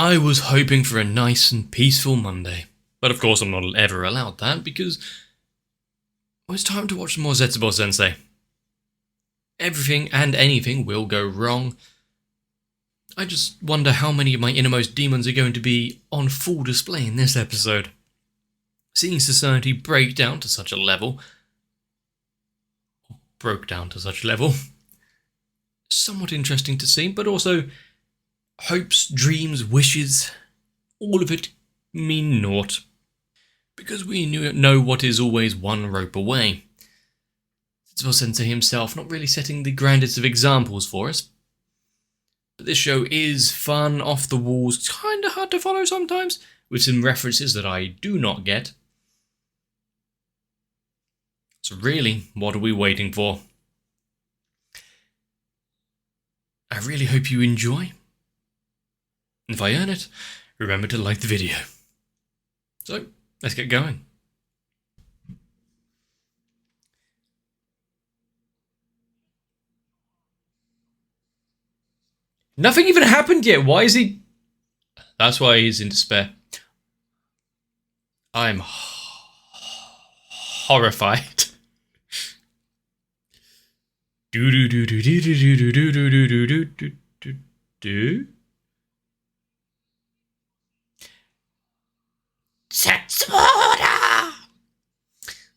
I was hoping for a nice and peaceful Monday. But of course I'm not ever allowed that because it's time to watch some more Zetsubou Sensei. Everything and anything will go wrong. I just wonder how many of my innermost demons are going to be on full display in this episode. Seeing society break down to such a level, broke down to such a level, somewhat interesting to see, but also hopes, dreams, wishes, all of it mean naught. Because we know what is always one rope away. Zetsubou Sensei himself not really setting the grandest of examples for us. But this show is fun, off the walls, kinda hard to follow sometimes, with some references that I do not get. So really, what are we waiting for? I really hope you enjoy. And if I earn it, remember to like the video. So, let's get going. Nothing even happened yet. Why is he... That's why he's in despair. I'm horrified. Zetsubou!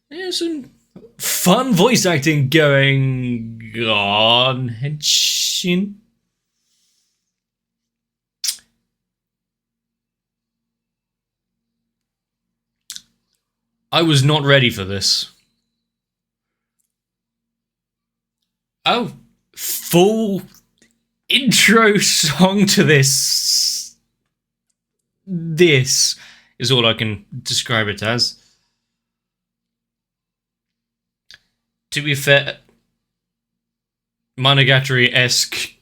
There's some fun voice acting going on. Henshin. I was not ready for this. Oh, full intro song to this. This is all I can describe it as. To be fair, Monogatari-esque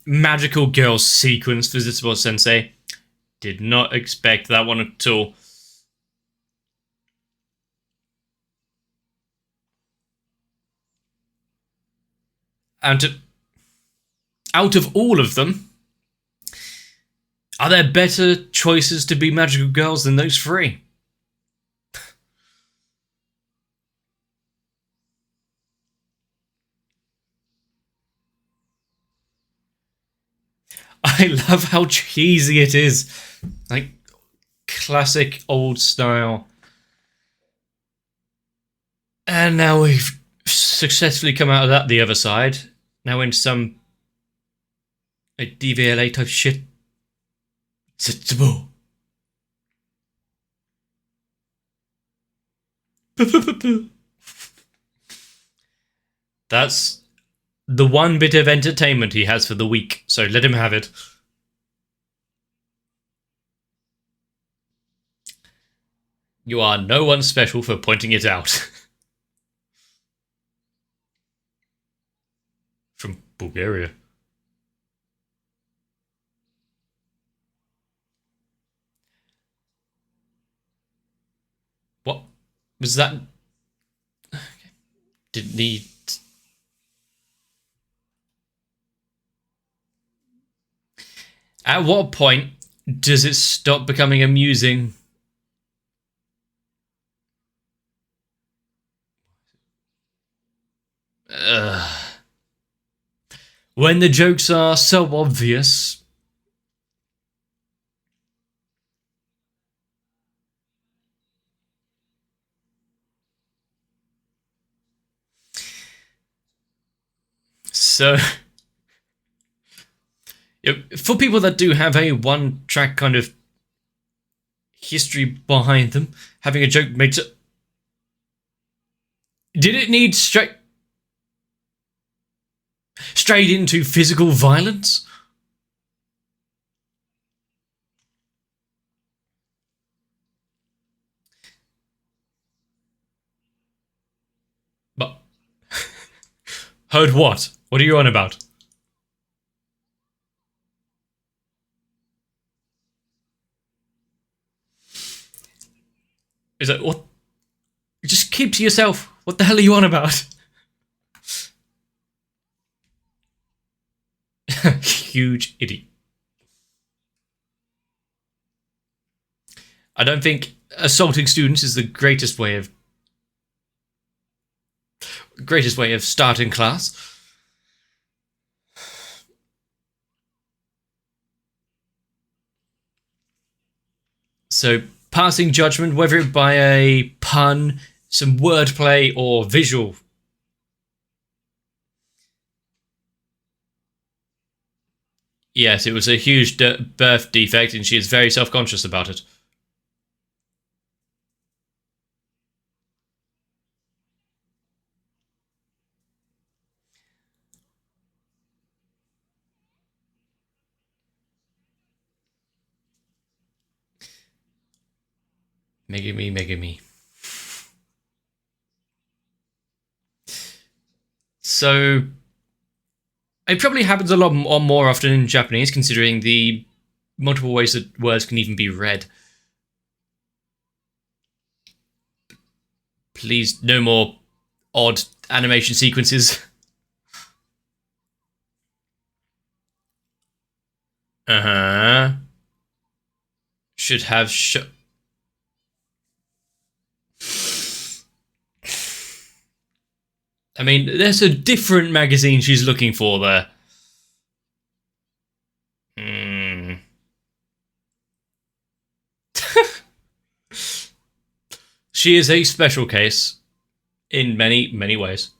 magical girl sequence for Zetsubou Sensei. Did not expect that one at all. And out of all of them, are there better choices to be magical girls than those three? I love how cheesy it is. Like, classic old style. And now we've successfully come out of that the other side. Now into some DVLA type shit. Zetsubou. That's the one bit of entertainment he has for the week, so let him have it. You are no one special for pointing it out. From Bulgaria. What was that? Didn't need. At what point does it stop becoming amusing? When the jokes are so obvious. So, for people that do have a one-track kind of history behind them, having a joke makes it... Did it need straight into physical violence? But... Heard what? What are you on about? Is that what? Just keep to yourself. What the hell are you on about? Huge idiot. I don't think assaulting students is the greatest way of starting class. So, passing judgment, whether it by a pun, some wordplay, or visual. Yes, it was a huge birth defect, and she is very self-conscious about it. Megami. So, it probably happens a lot more often in Japanese, considering the multiple ways that words can even be read. Please, no more odd animation sequences. Should have I mean, there's a different magazine she's looking for there. She is a special case in many, many ways.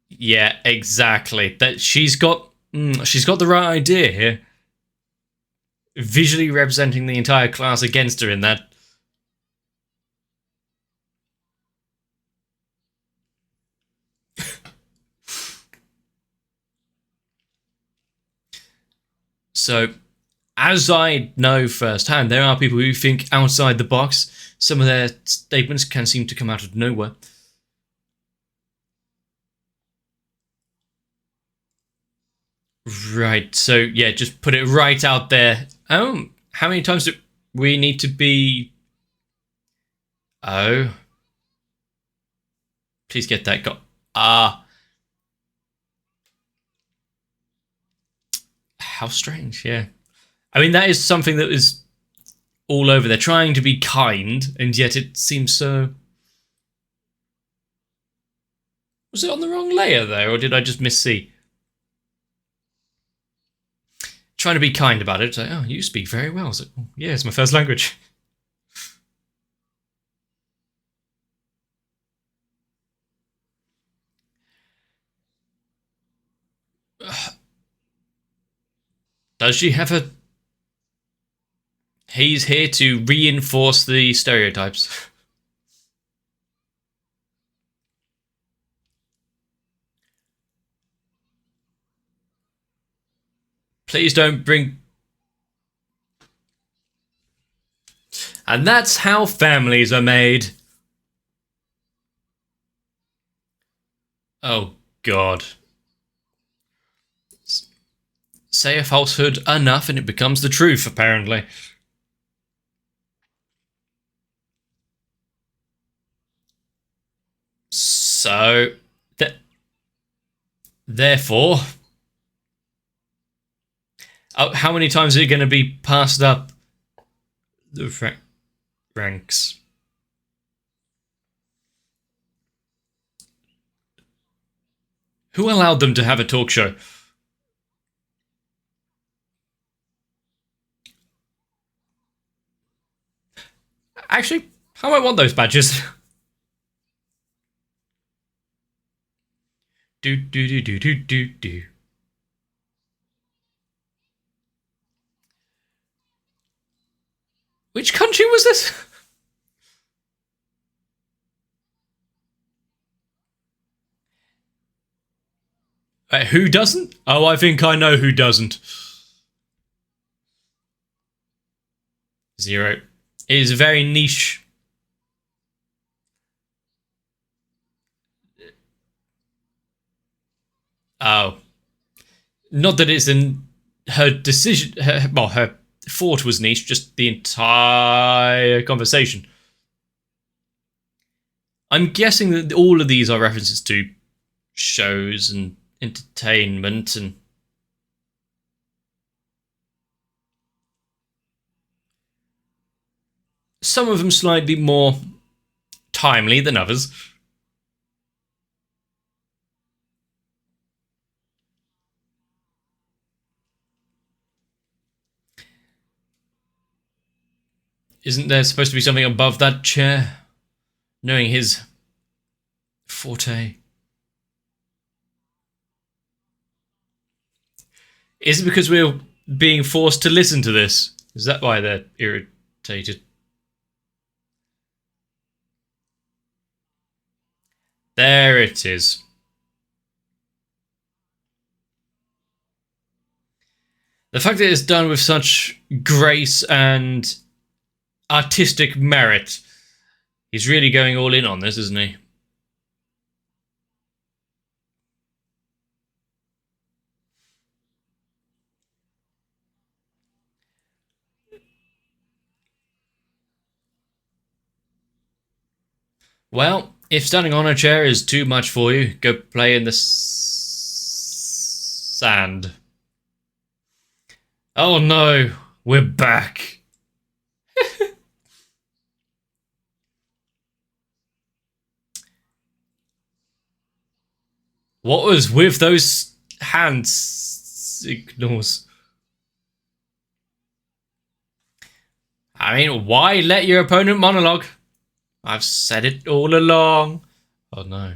Yeah, exactly. That she's got the right idea here. Visually representing the entire class against her in that. So, as I know firsthand, there are people who think outside the box. Some of their statements can seem to come out of nowhere. Right, so yeah, just put it right out there. Oh, how many times do we need to be... Oh. Please get that got... How strange, yeah. I mean, that is something that is all over. They're trying to be kind, and yet it seems so... Was it on the wrong layer there, or did I just miss-see? Trying to be kind about it. It's like, oh, you speak very well. Like, oh, yeah, it's my first language. Does she have a... He's here to reinforce the stereotypes. Please don't bring... And that's how families are made. Oh, God. Say a falsehood enough and it becomes the truth, apparently. So... Therefore... how many times are you going to be passed up the ranks? Who allowed them to have a talk show? Actually, how do I want those badges? do. Which country was this? Who doesn't? Oh, I think I know who doesn't. 0. It is very niche. Oh. Not that it's in her decision... her thought was niche, just the entire conversation. I'm guessing that all of these are references to shows and entertainment and some of them slightly more timely than others. Isn't there supposed to be something above that chair? Knowing his forte. Is it because we're being forced to listen to this? Is that why they're irritated? There it is. The fact that it's done with such grace and artistic merit. He's really going all in on this, isn't he? Well, if standing on a chair is too much for you, go play in the sand. Oh no, we're back. What was with those hand signals? I mean, why let your opponent monologue? I've said it all along. Oh no.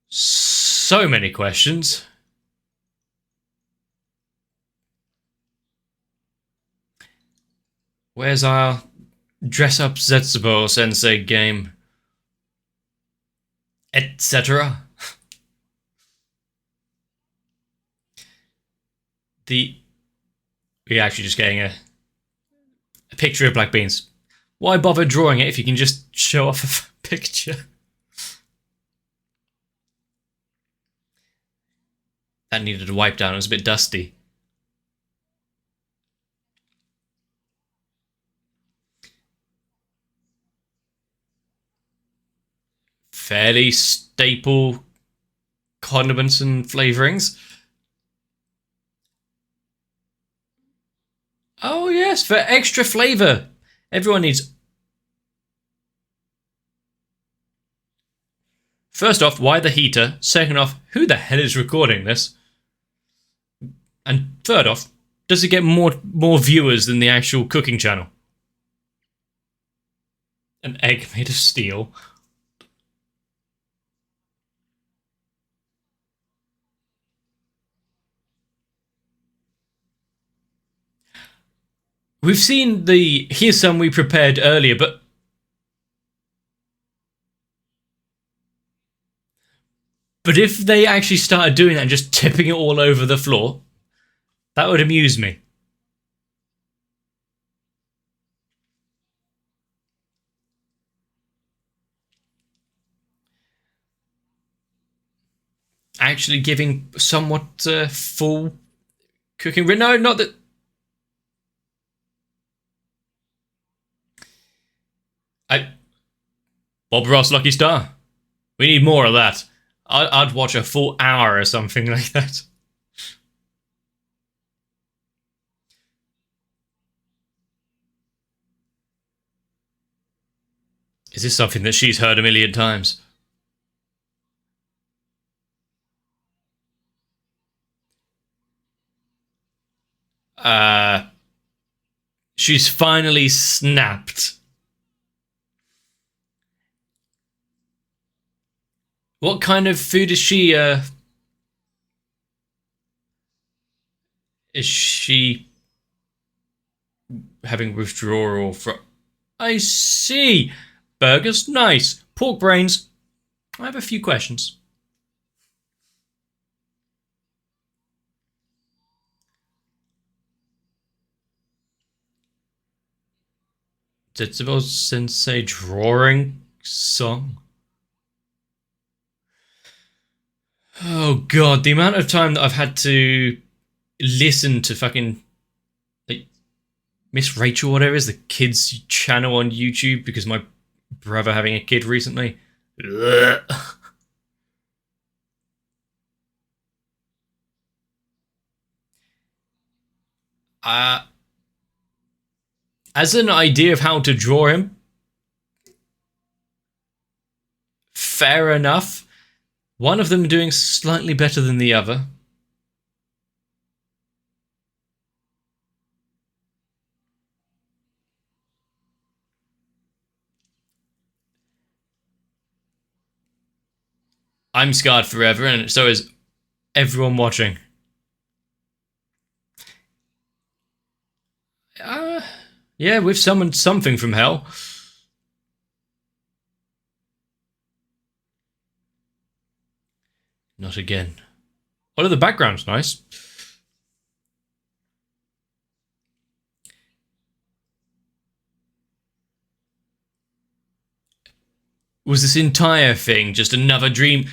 So many questions. Where's our dress up Zetsubou Sensei game? Etc. We're actually just getting a picture of black beans. Why bother drawing it if you can just show off a picture? That needed a wipe down, it was a bit dusty. Fairly staple condiments and flavorings. Oh yes, for extra flavor. Everyone needs... First off, why the heater? Second off, who the hell is recording this? And third off, does it get more viewers than the actual cooking channel? An egg made of steel. We've seen the here's some we prepared earlier, but if they actually started doing that and just tipping it all over the floor, that would amuse me. Actually giving somewhat full cooking. No, not that. Bob Ross Lucky Star. We need more of that. I'd watch a full hour or something like that. Is this something that she's heard a million times? She's finally snapped. What kind of food is she, is she having withdrawal from? I see. Burgers, nice. Pork brains. I have a few questions. Zetsubou Sensei drawing song. Oh god, the amount of time that I've had to listen to fucking like Miss Rachel, whatever it is, the kids channel on YouTube because my brother having a kid recently. Ugh. Uh, as an idea of how to draw him, fair enough. One of them doing slightly better than the other. I'm scarred forever, and so is everyone watching. Yeah, we've summoned something from hell. Not again. Although the background's nice. Was this entire thing just another dream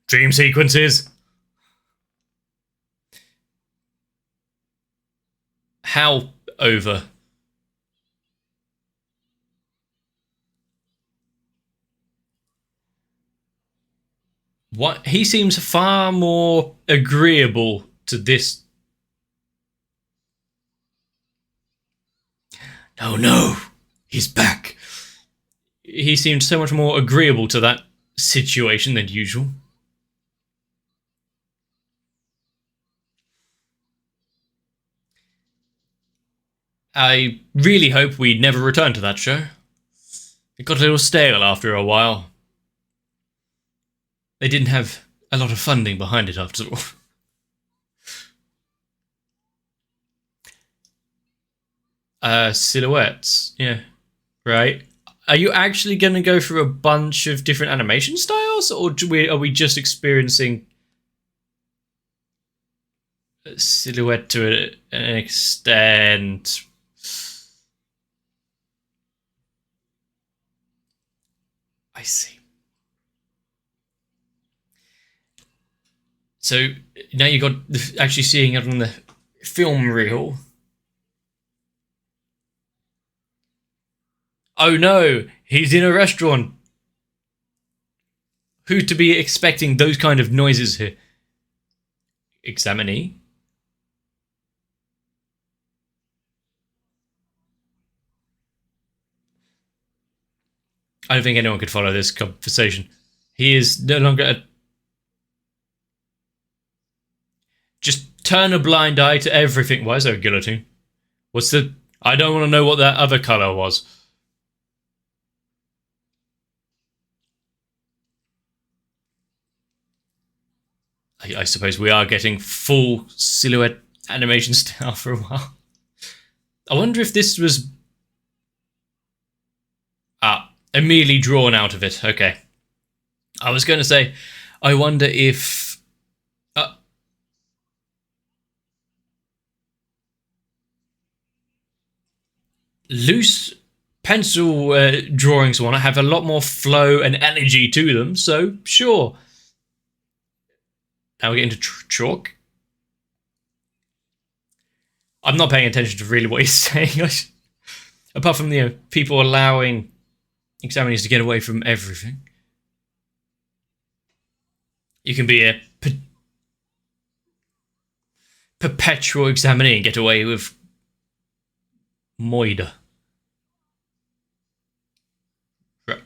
sequences? How over? What? He seems far more agreeable to this. Oh no, he's back. He seemed so much more agreeable to that situation than usual. I really hope we never return to that show. It got a little stale after a while. They didn't have a lot of funding behind it after all. Silhouettes, yeah, right. Are you actually going to go through a bunch of different animation styles, or are we just experiencing a silhouette to an extent? I see. So now you got actually seeing it on the film reel. Oh no, he's in a restaurant. Who to be expecting those kind of noises here? Examinee? I don't think anyone could follow this conversation. He is no longer a... Just turn a blind eye to everything. Why is there a guillotine? What's the... I don't want to know what that other colour was. I suppose we are getting full silhouette animation style for a while. I wonder if this was... immediately drawn out of it. Okay. I was going to say, I wonder if... loose pencil drawings want to have a lot more flow and energy to them, so sure. Now we get into chalk. I'm not paying attention to really what he's saying. Apart from people allowing examinees to get away from everything. You can be a perpetual examinee and get away with moida. Right.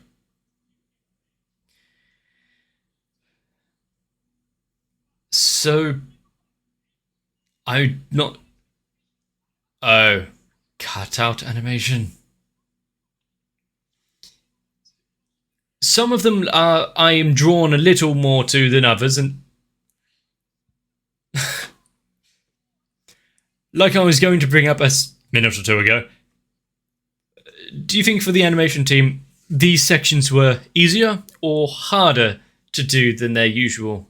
So I'm not... Oh, cutout animation. Some of them I am drawn a little more to than others, and like I was going to bring up a minute or two ago, do you think for the animation team these sections were easier or harder to do than their usual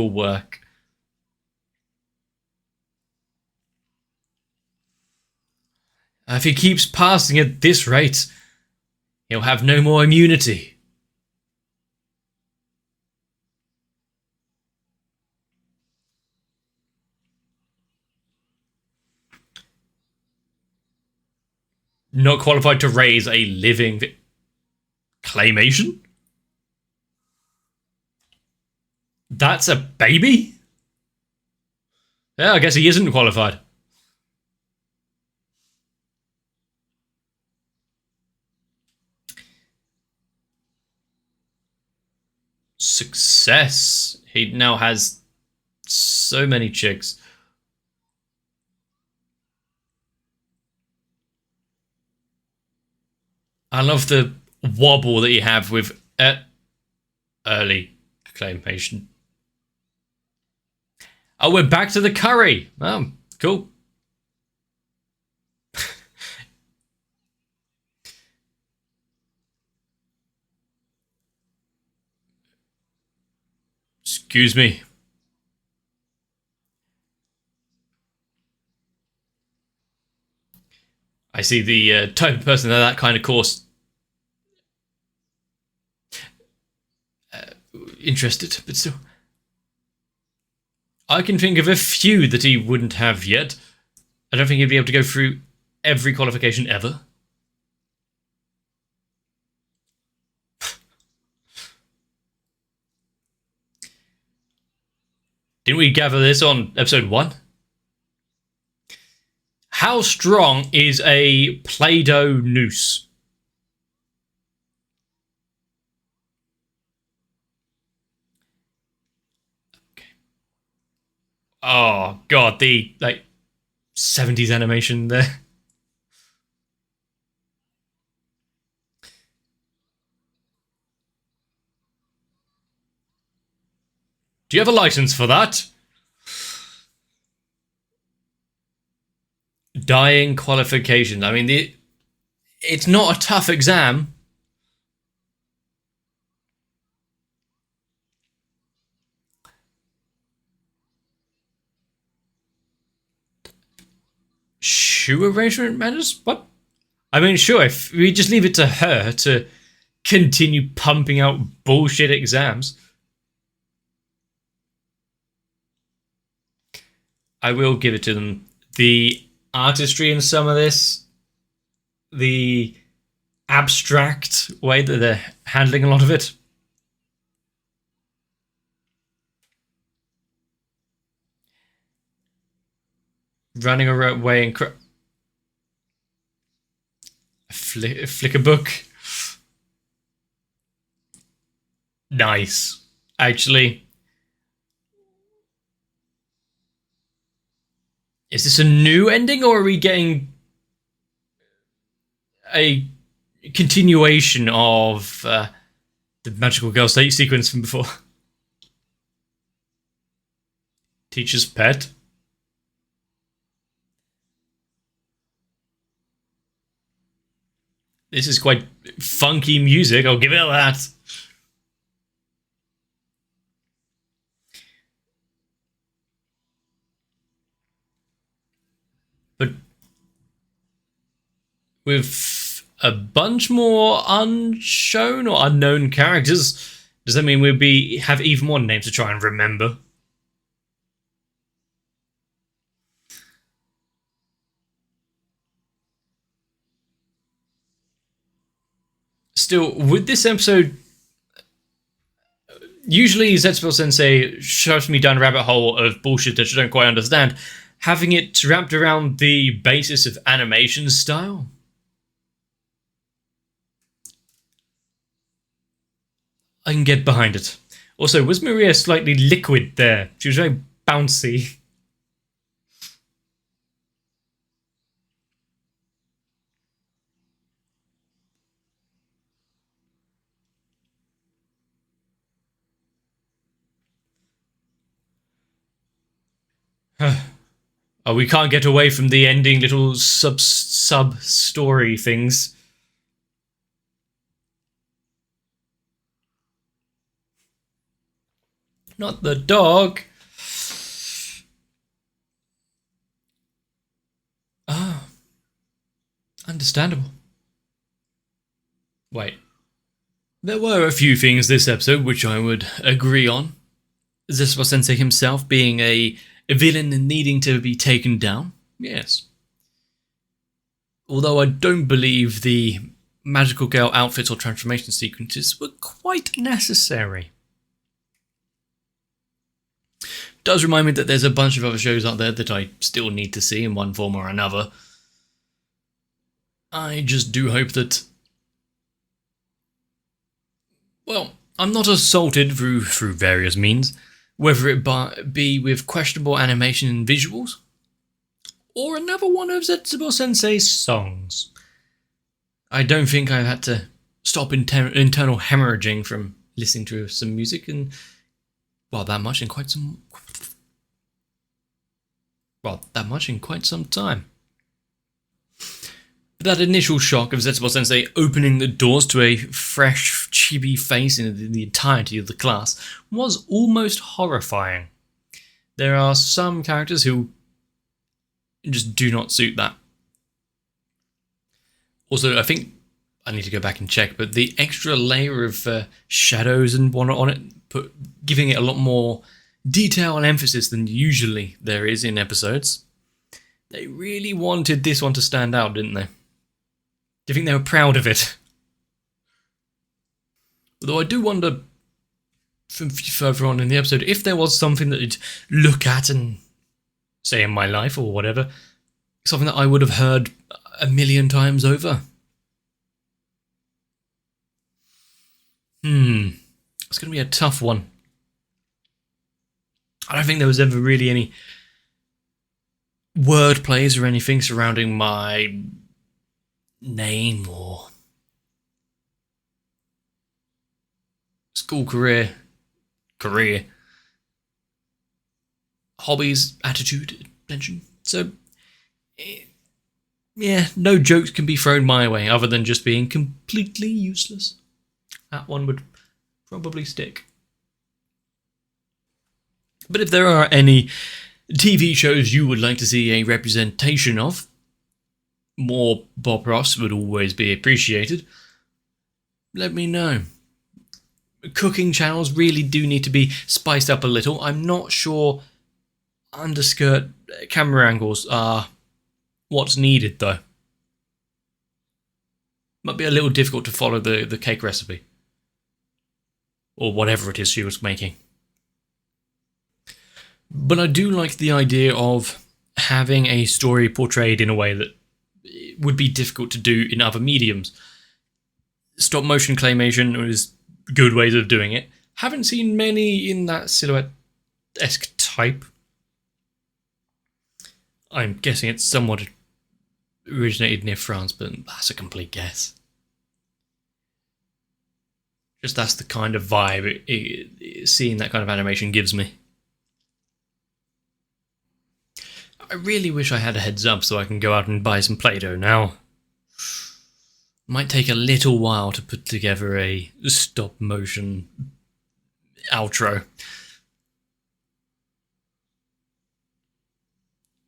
work? If he keeps passing at this rate, he'll have no more immunity. Not qualified to raise a living claymation? That's a baby? Yeah, I guess he isn't qualified. Success. He now has so many chicks. I love the wobble that you have with early acclamation. Oh, we're back to the curry. Oh, cool. Excuse me. I see the type of person that kind of course interested, but still. I can think of a few that he wouldn't have yet. I don't think he'd be able to go through every qualification ever. Didn't we gather this on episode 1? How strong is a Play-Doh noose? Okay. Oh god, the 70s animation there. Do you have a license for that? Dying qualification. I mean, it's not a tough exam. Shoe arrangement matters? What? I mean, sure, if we just leave it to her to continue pumping out bullshit exams. I will give it to them. The artistry in some of this, the abstract way that they're handling a lot of it. Running away and flick a book. Nice. Actually, is this a new ending, or are we getting a continuation of the magical girl sequence from before? Teacher's pet. This is quite funky music, I'll give it that. But with a bunch more unshown or unknown characters, does that mean we'll have even more names to try and remember? Still, with this episode, usually Zetsubou Sensei shoves me down a rabbit hole of bullshit that I don't quite understand. Having it wrapped around the basis of animation style, I can get behind it. Also, was Maria slightly liquid there? She was very bouncy. Oh, we can't get away from the ending little sub-story things. Not the dog. Ah. Understandable. Wait. There were a few things this episode which I would agree on. Zetsubou Sensei himself being a villain and needing to be taken down. Yes. Although I don't believe the magical girl outfits or transformation sequences were quite necessary. does remind me that there's a bunch of other shows out there that I still need to see in one form or another. I just do hope that... Well, I'm not assaulted through various means, whether it be with questionable animation and visuals, or another one of Zetsubou Sensei's songs. I don't think I've had to stop internal hemorrhaging from listening to some music and, well, that much in quite some time. But that initial shock of Zetsubou Sensei opening the doors to a fresh, chibi face in the entirety of the class was almost horrifying. There are some characters who just do not suit that. Also, I think I need to go back and check, but the extra layer of shadows and whatnot on it, giving it a lot more detail and emphasis than usually there is in episodes. They really wanted this one to stand out, didn't they? Do you think they were proud of it? Although I do wonder, from further on in the episode, if there was something that you'd look at and say in my life or whatever, something that I would have heard a million times over. It's going to be a tough one. I don't think there was ever really any word plays or anything surrounding my name or school career, hobbies, attitude, attention. So, yeah, no jokes can be thrown my way other than just being completely useless. That one would probably stick. But if there are any TV shows you would like to see a representation of, more Bob Ross would always be appreciated. Let me know. Cooking channels really do need to be spiced up a little. I'm not sure underskirt camera angles are what's needed, though. Might be a little difficult to follow the cake recipe. Or whatever it is she was making. But I do like the idea of having a story portrayed in a way that would be difficult to do in other mediums. Stop motion claymation is good ways of doing it. Haven't seen many in that silhouette-esque type. I'm guessing it's somewhat originated near France, but that's a complete guess. Just that's the kind of vibe seeing that kind of animation gives me. I really wish I had a heads up so I can go out and buy some Play-Doh now. Might take a little while to put together a stop motion outro.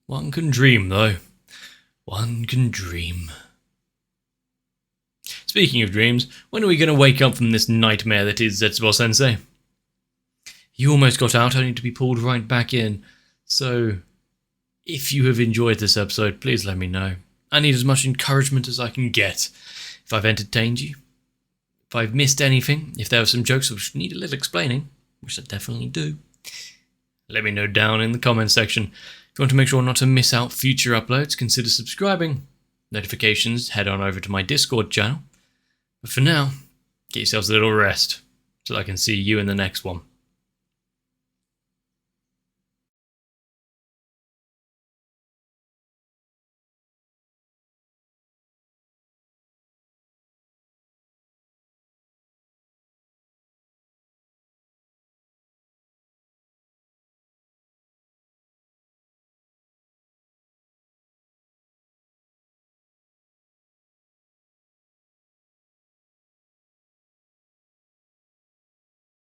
One can dream, though. One can dream. Speaking of dreams, when are we going to wake up from this nightmare that is Zetsubou Sensei? You almost got out only to be pulled right back in, so if you have enjoyed this episode, please let me know. I need as much encouragement as I can get. If I've entertained you, if I've missed anything, if there are some jokes which need a little explaining, which I definitely do, let me know down in the comments section. If you want to make sure not to miss out future uploads, consider subscribing. Notifications, head on over to my Discord channel. But for now, get yourselves a little rest, so I can see you in the next one.